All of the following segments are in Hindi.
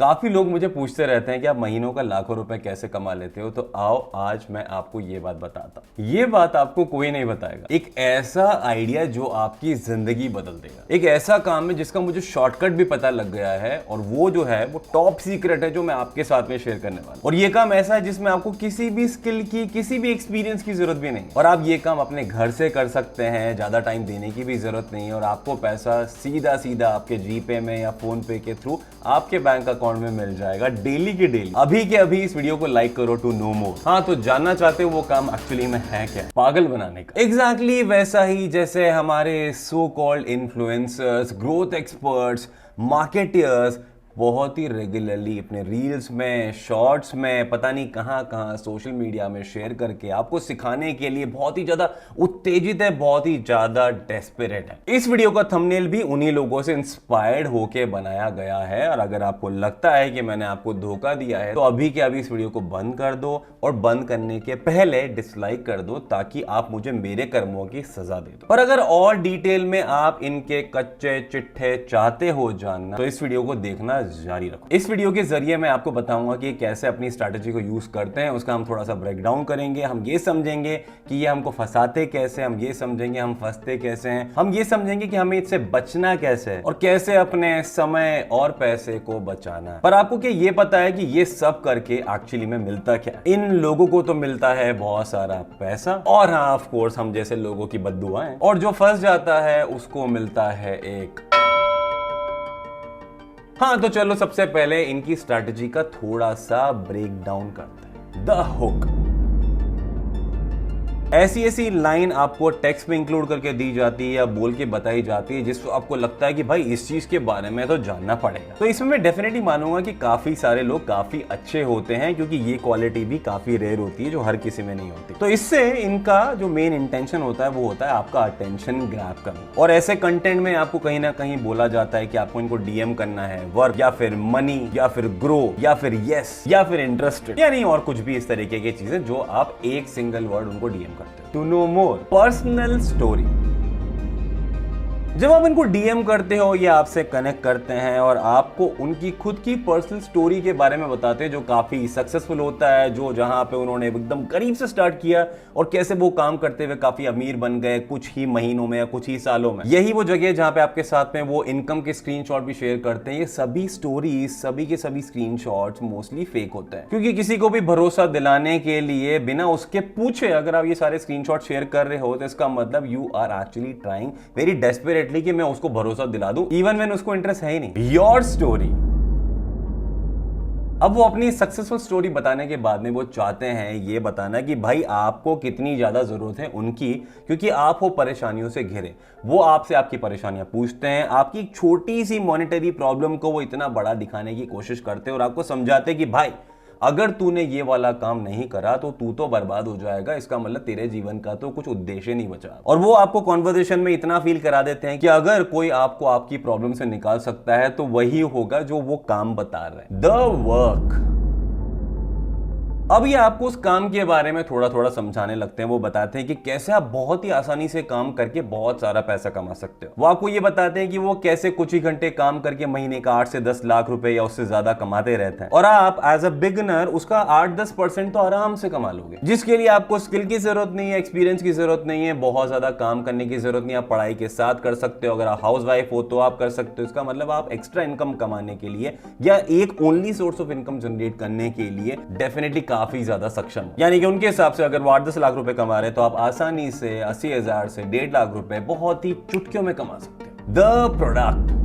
काफी लोग मुझे पूछते रहते हैं कि आप महीनों का लाखों रुपए कैसे कमा लेते हो। तो आओ आज मैं आपको ये बात बताता हूं। ये बात आपको कोई नहीं बताएगा। एक ऐसा आइडिया जो आपकी जिंदगी बदल देगा। एक ऐसा काम है जिसका मुझे शॉर्टकट भी पता लग गया है और वो जो है वो टॉप सीक्रेट है जो मैं आपके साथ में शेयर करने वाला हूं। और ये काम ऐसा है जिसमें आपको किसी भी स्किल की, किसी भी एक्सपीरियंस की जरूरत भी नहीं और आप ये काम अपने घर से कर सकते हैं। ज्यादा टाइम देने की भी जरूरत नहीं है और आपको पैसा सीधा सीधा आपके जीपे में या फोन पे के थ्रू आपके बैंक अकाउंट में मिल जाएगा डेली के डेली। अभी के अभी इस वीडियो को लाइक करो टू नो मोर। हाँ, तो जानना चाहते हो वो काम एक्चुअली में है क्या? पागल बनाने का। एग्जैक्टली वैसा ही जैसे हमारे so called influencers, growth experts, marketeers बहुत ही रेगुलरली अपने रील्स में, शॉर्ट्स में, पता नहीं कहां कहां सोशल मीडिया में शेयर करके आपको सिखाने के लिए बहुत ही ज्यादा उत्तेजित है, बहुत ही ज्यादा डेस्परेट है। इस वीडियो का थंबनेल भी उन्हीं लोगों से इंस्पायर्ड होके बनाया गया है। और अगर आपको लगता है कि मैंने आपको धोखा दिया है तो अभी के अभी इस वीडियो को बंद कर दो और बंद करने के पहले डिसलाइक कर दो ताकि आप मुझे मेरे कर्मों की सजा दे दो। पर अगर और डिटेल में आप इनके कच्चे चिट्ठे चाहते हो जानना तो इस वीडियो को देखना जारी रखो। इस वीडियो के जरिए मैं आपको बताऊंगा कि कैसे अपनी स्ट्रैटेजी को यूज करते हैं। उसका हम थोड़ा सा ब्रेक डाउन करेंगे। हम ये समझेंगे कि ये हमको फंसाते कैसे, हम ये समझेंगे हम फंसते कैसे हैं, हम ये समझेंगे कि हमें इससे बचना कैसे है और कैसे अपने समय और पैसे को बचाना है। पर आपको क्या ये पता है कि ये सब करके एक्चुअली में मिलता क्या है? इन लोगों को तो मिलता है बहुत सारा पैसा और हाँ ऑफ कोर्स हम जैसे लोगों की बद्दुआएं, और जो फंस जाता है उसको मिलता है एक। हाँ, तो चलो सबसे पहले इनकी स्ट्रैटेजी का थोड़ा सा ब्रेक डाउन करते हैं। The hook. ऐसी ऐसी लाइन आपको टेक्स्ट में इंक्लूड करके दी जाती है या बोल के बताई जाती है जिसको आपको लगता है कि भाई इस चीज के बारे में तो जानना पड़ेगा। तो इसमें मैं डेफिनेटली मानूंगा कि काफी सारे लोग काफी अच्छे होते हैं क्योंकि ये क्वालिटी भी काफी रेयर होती है जो हर किसी में नहीं होती। तो इससे इनका जो मेन इंटेंशन होता है वो होता है आपका अटेंशन ग्रैब करना। और ऐसे कंटेंट में आपको कहीं ना कहीं बोला जाता है कि आपको इनको डीएम करना है, वर्क या फिर मनी या फिर ग्रो या फिर यस या फिर इंटरेस्टेड या नहीं और कुछ भी इस तरीके की चीजें जो आप एक सिंगल वर्ड उनको डीएम करते हो। To know more personal story. जब आप इनको डीएम करते हो या आपसे कनेक्ट करते हैं और आपको उनकी खुद की पर्सनल स्टोरी के बारे में बताते हैं जो काफी सक्सेसफुल होता है, जो जहां पे उन्होंने एकदम करीब से स्टार्ट किया और कैसे वो काम करते हुए काफी अमीर बन गए कुछ ही महीनों में या कुछ ही सालों में। यही वो जगह है जहां पे आपके साथ में वो इनकम के स्क्रीनशॉट भी शेयर करते हैं। ये सभी स्टोरीज, सभी के सभी स्क्रीनशॉट्स मोस्टली फेक होते हैं क्योंकि किसी को भी भरोसा दिलाने के लिए बिना उसके पूछे अगर आप ये सारे स्क्रीनशॉट शेयर कर रहे हो तो इसका मतलब you are actually trying very desperate कि मैं उसको भरोसा दिला दूं इवन व्हेन उसको इंटरेस्ट है ही नहीं। Your story. अब वो अपनी सक्सेसफुल स्टोरी बताने के बाद में वो चाहते हैं ये बताना कि भाई आपको कितनी ज्यादा जरूरत है उनकी, क्योंकि आप हो परेशानियों से घिरे। वो आपसे आपकी परेशानियां पूछते हैं, आपकी एक छोटी सी मॉनेटरी प्रॉब्लम को वो इतना बड़ा दिखाने की कोशिश करते हैं और आपको समझाते हैं कि भाई अगर तूने ये वाला काम नहीं करा तो तू तो बर्बाद हो जाएगा। इसका मतलब तेरे जीवन का तो कुछ उद्देश्य नहीं बचा। और वो आपको कॉन्वर्सेशन में इतना फील करा देते हैं कि अगर कोई आपको आपकी प्रॉब्लम से निकाल सकता है तो वही होगा जो वो काम बता रहे हैं। The work. अब ये आपको उस काम के बारे में थोड़ा थोड़ा समझाने लगते हैं। वो बताते हैं कि कैसे आप बहुत ही आसानी से काम करके बहुत सारा पैसा कमा सकते हो। वो आपको ये बताते हैं कि वो कैसे कुछ ही घंटे काम करके महीने का 8 से 10 लाख रुपए या उससे ज्यादा कमाते रहते हैं और आप एज अ बिगिनर उसका 8-10% तो आराम से कमा लोगे, जिसके लिए आपको स्किल की जरूरत नहीं है, एक्सपीरियंस की जरूरत नहीं है, बहुत ज्यादा काम करने की जरूरत नहीं है। आप पढ़ाई के साथ कर सकते हो, अगर आप हाउस वाइफ हो तो आप कर सकते हो। इसका मतलब आप एक्स्ट्रा इनकम कमाने के लिए या एक only source of income generate करने के लिए डेफिनेटली काफी ज्यादा सक्षम है। यानी कि उनके हिसाब से अगर वो 8-10 लाख रुपए कमा रहे तो आप आसानी से 80,000 से 1.5 लाख रुपए बहुत ही चुटकियों में कमा सकते हैं। The product.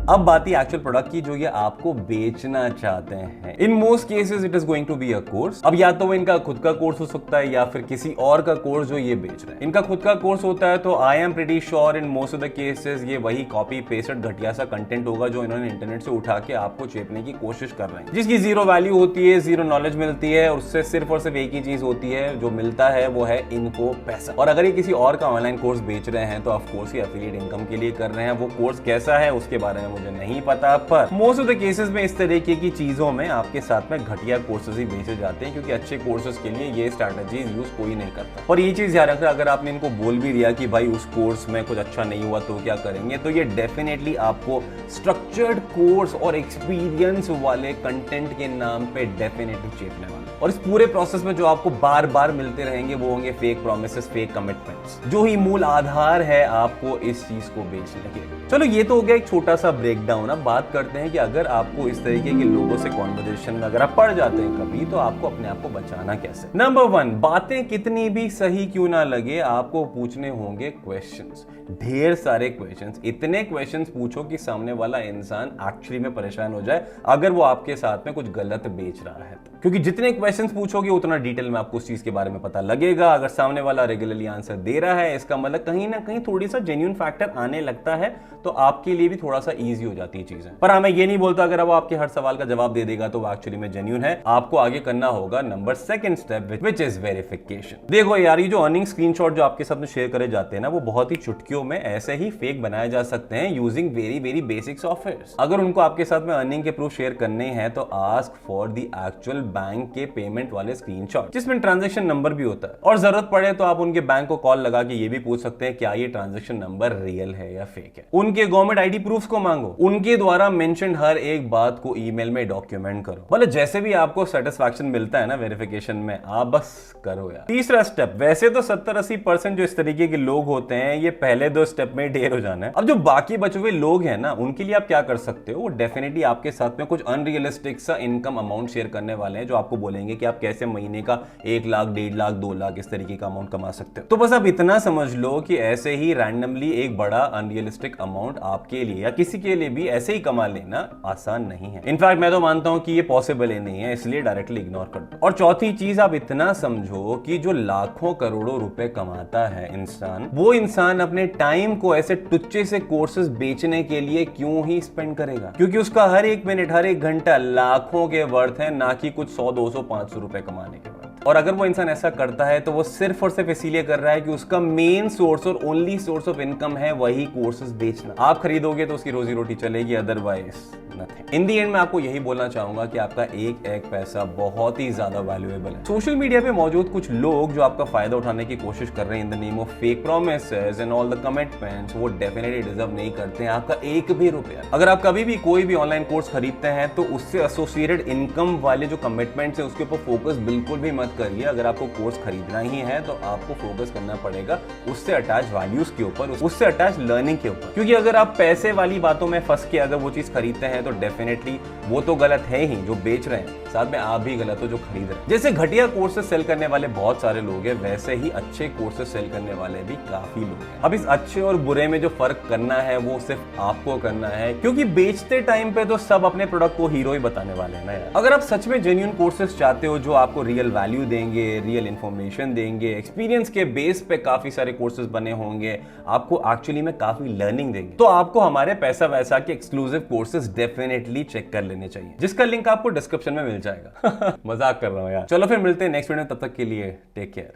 अब बात है एक्चुअल प्रोडक्ट की जो ये आपको बेचना चाहते हैं। In most cases it is going to be a course. अब या तो वो इनका खुद का कोर्स हो सकता है या फिर किसी और का कोर्स जो ये बेच रहे हैं। इनका खुद का कोर्स होता है तो I am pretty sure in most of the cases ये वही कॉपी पेस्टेड घटिया सा कंटेंट होगा जो इन्होंने इंटरनेट से उठा के आपको चेपने की कोशिश कर रहे हैं, जिसकी जीरो वैल्यू होती है, जीरो नॉलेज मिलती है। उससे सिर्फ और सिर्फ एक ही चीज होती है जो मिलता है, वो है इनको पैसा। और अगर ये किसी और का ऑनलाइन कोर्स बेच रहे हैं तो ऑफ कोर्स ये एफिलिएट इनकम के लिए कर रहे हैं। वो कोर्स कैसा है उसके बारे में मुझे नहीं पता, पर मोस्ट ऑफ द केसेस में इस तरीके की चीजों में आपके साथ में घटिया कोर्सेज ही बेचे जाते हैं, क्योंकि अच्छे कोर्सेज के लिए ये स्ट्रैटेजी यूज कोई नहीं करता। और ये चीज याद रखना, अगर आपने इनको बोल भी दिया कि भाई उस कोर्स में कुछ अच्छा नहीं हुआ तो क्या करेंगे, तो ये डेफिनेटली आपको स्ट्रक्चर्ड कोर्स और एक्सपीरियंस वाले कंटेंट के नाम पे डेफिनेटली चेपने वाला। और इस पूरे प्रोसेस में जो आपको बार बार मिलते रहेंगे वो होंगे फेक प्रोमिसेस, फेक कमिटमेंट्स, जो ही मूल आधार है आपको इस चीज को बेचने के। चलो ये तो हो गया एक छोटा सा ब्रेकडाउन। अब बात करते हैं कि अगर आपको इस तरीके के लोगों से कॉन्वर्सेशन में अगर आप पड़ जाते हैं कभी, तो आपको अपने आप को बचाना कैसे। नंबर 1, बातें कितनी भी सही क्यों ना लगे, आपको पूछने होंगे क्वेश्चंस, ढेर सारे क्वेश्चंस। इतने क्वेश्चंस पूछो कि सामने वाला इंसान एक्चुअली में परेशान हो जाए अगर वो आपके साथ में कुछ गलत बेच रहा है तो। क्योंकि जितने क्वेश्चंस पूछोगे उतना डिटेल में आपको उस चीज के बारे में पता लगेगा। अगर सामने वाला रेगुलरली आंसर दे रहा है, इसका मतलब कहीं ना कहीं थोड़ी सा जेन्युइन फैक्टर आने लगता है, तो आपके लिए भी थोड़ा सा इजी हो जाती है चीजें। पर हाँ, मैं ये नहीं बोलता अगर वो आपके हर सवाल का जवाब दे देगा तो वो एक्चुअली में जेन्युइन है। आपको आगे करना होगा number 2 step, which is verification. देखो यार, ये जो अर्निंग स्क्रीनशॉट जो आपके साथ में शेयर करे जाते हैं ना, वो बहुत ही चुटकियों में ऐसे ही फेक बनाए जा सकते हैं using very very basic software. अगर उनको आपके साथ में अर्निंग के प्रूफ शेयर करने हैं तो ask for the actual bank के पेमेंट वाले स्क्रीनशॉट, जिसमें ट्रांजैक्शन नंबर भी होता है। और जरूरत पड़े तो आप उनके बैंक को कॉल लगा के ये भी पूछ सकते हैं क्या ये ट्रांजैक्शन नंबर रियल है या फेक है। उनके गवर्नमेंट आईडी प्रूफ्स को मांगो, उनके द्वारा मेंशन्ड हर एक बात को ईमेल में डॉक्यूमेंट करो। मतलब जैसे भी आपको सेटिस्फैक्शन मिलता है ना वेरिफिकेशन में, आप बस करो यार। तीसरा स्टेप, वैसे तो 70-80% जो इस तरीके के लोग होते हैं ये पहले 2 स्टेप में ढेर हो जाना है। अब जो बाकी बचे हुए लोग हैं ना, उनके लिए आप क्या कर सकते हो, वो डेफिनेटली आपके साथ में कुछ अनरियलिस्टिक सा इनकम अमाउंट शेयर करने वाले हैं, जो आपको बोलेंगे कि आप कैसे महीने का 1 लाख, 1.5 लाख, 2 लाख इस तरीके का अमाउंट कमा सकते हो। तो बस आप इतना समझ लो कि ऐसे ही रैंडमली एक बड़ा अनरियलिस्टिक अमाउंट आपके लिए या किसी के लिए भी ऐसे ही कमा लेना आसान नहीं है। इनफैक्ट मैं तो मानता हूं कि ये पॉसिबल ही नहीं है, इसलिए डायरेक्टली इग्नोर कर दो। और चौथी चीज, आप इतना समझो कि जो लाखों करोड़ों रुपए कमाता है इंसान, वो इंसान अपने टाइम को ऐसे टुच्चे से कोर्सेज बेचने के लिए क्यों ही स्पेंड करेगा, क्योंकि उसका हर एक मिनट, हर एक घंटा लाखों के वर्थ है, ना कि कुछ 100, 200, 500 रुपए कमाने के वर्थ। और अगर वो इंसान ऐसा करता है तो वो सिर्फ और सिर्फ इसीलिए कर रहा है कि उसका मेन सोर्स और ओनली सोर्स ऑफ इनकम है वही कोर्सेज बेचना। आप खरीदोगे तो उसकी रोजी रोटी चलेगी, otherwise nothing. In the and मैं आपको यही बोलना चाहूंगा कि आपका एक एक पैसा बहुत ही ज्यादा वैल्यूएबल है। सोशल मीडिया पे मौजूद कुछ लोग जो आपका फायदा उठाने की कोशिश कर रहे हैं in the name of fake promises and all the commitments, वो डेफिनेटली डिजर्व नहीं करते हैं आपका एक भी रुपया। अगर आप कभी भी कोई भी ऑनलाइन कोर्स खरीदते हैं तो उससे एसोसिएटेड इनकम वाले जो कमिटमेंट्स है उसके ऊपर फोकस बिल्कुल भी मत करिए। अगर आपको कोर्स खरीदना ही है तो आपको फोकस करना पड़ेगा उससे अटैच वैल्यूज के ऊपर, उससे अटैच लर्निंग के ऊपर। क्योंकि अगर आप पैसे वाली बातों में फंस के अगर वो चीज खरीदते हैं तो डेफिनेटली वो तो गलत है ही जो बेच रहे हैं, साथ में आप भी गलत हो जो खरीद रहे हैं। जैसे घटिया कोर्सेज सेल करने वाले बहुत सारे लोग हैं, वैसे ही अच्छे कोर्सेज सेल करने वाले भी काफी लोग हैं। अब इस अच्छे और बुरे में जो फर्क करना है वो सिर्फ आपको करना है, क्योंकि बेचते टाइम पे तो सब अपने प्रोडक्ट को हीरो ही बताने वाले हैं ना यार। अगर आप सच में जेन्युइन कोर्सेज चाहते हो जो आपको रियल वैल्यू देंगे, रियल इंफॉर्मेशन देंगे, एक्सपीरियंस के बेस पे काफी सारे कोर्सेज बने होंगे, आपको एक्चुअली में काफी लर्निंग देंगे, तो आपको हमारे पैसा वैसा के एक्सक्लूसिव कोर्सेज डेफिनेटली चेक कर लेने चाहिए, जिसका लिंक आपको डिस्क्रिप्शन में मिल जाएगा। मजाक कर रहा हूं यार। चलो फिर मिलते हैं नेक्स्ट वीडियो में, तब तक के लिए टेक केयर।